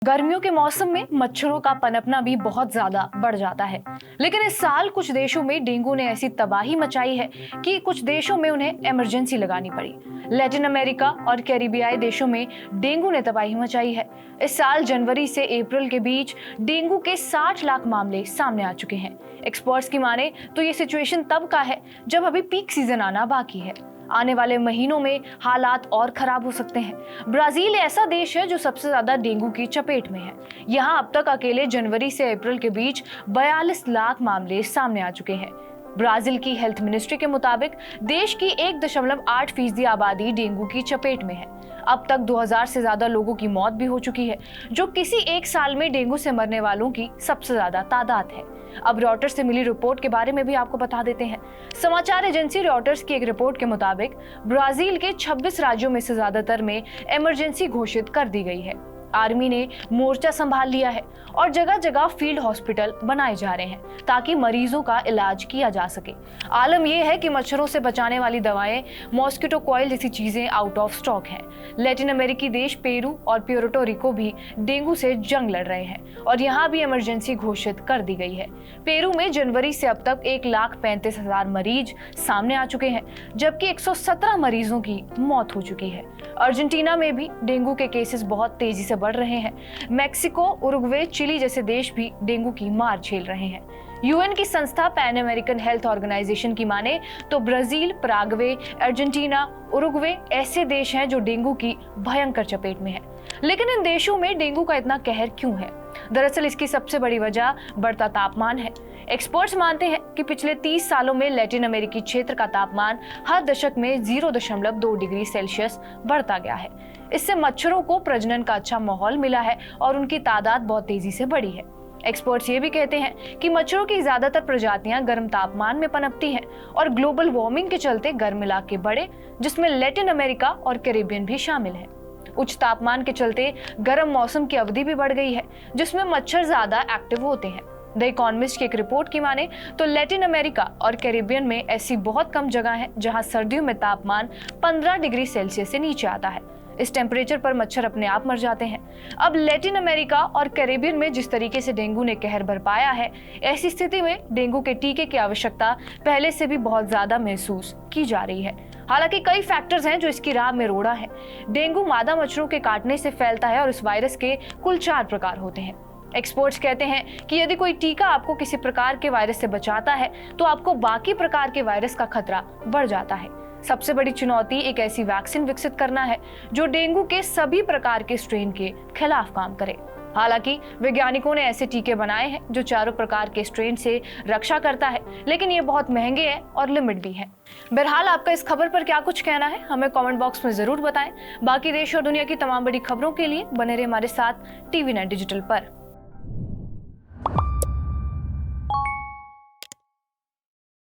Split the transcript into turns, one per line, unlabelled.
गर्मियों के मौसम में मच्छरों का पनपना भी बहुत ज्यादा बढ़ जाता है। लेकिन इस साल कुछ देशों में डेंगू ने ऐसी तबाही मचाई है कि कुछ देशों में उन्हें इमरजेंसी लगानी पड़ी। लैटिन अमेरिका और कैरिबियाई देशों में डेंगू ने तबाही मचाई है। इस साल जनवरी से अप्रैल के बीच डेंगू के 60 लाख मामले सामने आ चुके हैं। एक्सपर्ट्स की माने तो ये सिचुएशन तब का है जब अभी पीक सीजन आना बाकी है। आने वाले महीनों में हालात और खराब हो सकते हैं। ब्राजील ऐसा देश है जो सबसे ज्यादा डेंगू की चपेट में है। यहाँ अब तक अकेले जनवरी से अप्रैल के बीच 42 लाख मामले सामने आ चुके हैं। ब्राजील की हेल्थ मिनिस्ट्री के मुताबिक देश की 1.8% आबादी डेंगू की चपेट में है। अब तक 2000 से ज्यादा लोगों की मौत भी हो चुकी है, जो किसी एक साल में डेंगू से मरने वालों की सबसे ज्यादा तादाद है। अब रॉयटर्स से मिली रिपोर्ट के बारे में भी आपको बता देते हैं। समाचार एजेंसी रॉयटर्स की एक रिपोर्ट के मुताबिक ब्राजील के 26 राज्यों में से ज्यादातर में इमरजेंसी घोषित कर दी गई है। आर्मी ने मोर्चा संभाल लिया है और जगह जगह फील्ड हॉस्पिटल बनाए जा रहे हैं ताकि मरीजों का इलाज किया जा सके। आलम यह है कि मच्छरों से बचाने वाली दवाएं, मॉस्किटो कॉइल जैसी चीजें आउट ऑफ स्टॉक हैं। लैटिन अमेरिकी देश पेरू और प्यूर्टो रिको भी डेंगू से जंग लड़ रहे हैं और यहाँ भी इमरजेंसी घोषित कर दी गई है। पेरू में जनवरी से अब तक 1,35,000 मरीज सामने आ चुके हैं, जबकि 117 मरीजों की मौत हो चुकी है। अर्जेंटीना में भी डेंगू के केसेस बहुत तेजी से बढ़ रहे हैं। मैक्सिको, उरुग्वे, चिली जैसे देश भी डेंगू की मार झेल रहे हैं। यूएन की संस्था पैन अमेरिकन हेल्थ ऑर्गेनाइजेशन की माने तो ब्राजील, पराग्वे, अर्जेंटीना, उरुग्वे ऐसे देश हैं जो डेंगू की भयंकर चपेट में हैं। लेकिन इन देशों में डेंगू का इतना कहर क्यों है? दरअसल इसकी सबसे बड़ी वजह बढ़ता तापमान है। एक्सपर्ट्स मानते हैं कि पिछले 30 सालों में लैटिन अमेरिकी क्षेत्र का तापमान हर दशक में 0.2 डिग्री सेल्सियस बढ़ता गया है। इससे मच्छरों को प्रजनन का अच्छा माहौल मिला है और उनकी तादाद बहुत तेजी से बढ़ी है। एक्सपर्ट्स ये भी कहते हैं कि मच्छरों की ज्यादातर प्रजातियां गर्म तापमान में पनपती हैं और ग्लोबल वार्मिंग के चलते गर्म इलाके बढ़े, जिसमें लैटिन अमेरिका और कैरिबियन भी शामिल है। उच्च तापमान के चलते गर्म मौसम की अवधि भी बढ़ गई है, जिसमें मच्छर ज्यादा एक्टिव होते हैं। द इकोनॉमिस्ट की एक रिपोर्ट की माने तो लैटिन अमेरिका और कैरिबियन में ऐसी बहुत कम जगह है जहां सर्दियों में तापमान 15 डिग्री सेल्सियस से नीचे आता है। इस टेम्परेचर पर मच्छर अपने आप मर जाते हैं। अब लैटिन अमेरिका और कैरिबियन में जिस तरीके से डेंगू ने कहर बरपाया है, ऐसी स्थिति में डेंगू के टीके की आवश्यकता पहले से भी बहुत ज्यादा महसूस की जा रही है। हालांकि कई फैक्टर्स हैं जो इसकी राह में रोड़ा है। डेंगू मादा मच्छरों के काटने से फैलता है और इस वायरस के कुल 4 प्रकार होते हैं। एक्सपर्ट्स कहते हैं कि यदि कोई टीका आपको किसी प्रकार के वायरस से बचाता है तो आपको बाकी प्रकार के वायरस का खतरा बढ़ जाता है। सबसे बड़ी चुनौती एक ऐसी वैक्सीन विकसित करना है जो डेंगू के सभी प्रकार के स्ट्रेन के खिलाफ काम करे। हालांकि वैज्ञानिकों ने ऐसे टीके बनाए हैं जो चारों प्रकार के स्ट्रेन से रक्षा करता है, लेकिन ये बहुत महंगे हैं और लिमिट भी है। बहरहाल आपका इस खबर पर क्या कुछ कहना है, हमें कमेंट बॉक्स में जरूर बताएं। बाकी देश और दुनिया की तमाम बड़ी खबरों के लिए बने रहे हमारे साथ TV9 डिजिटल पर।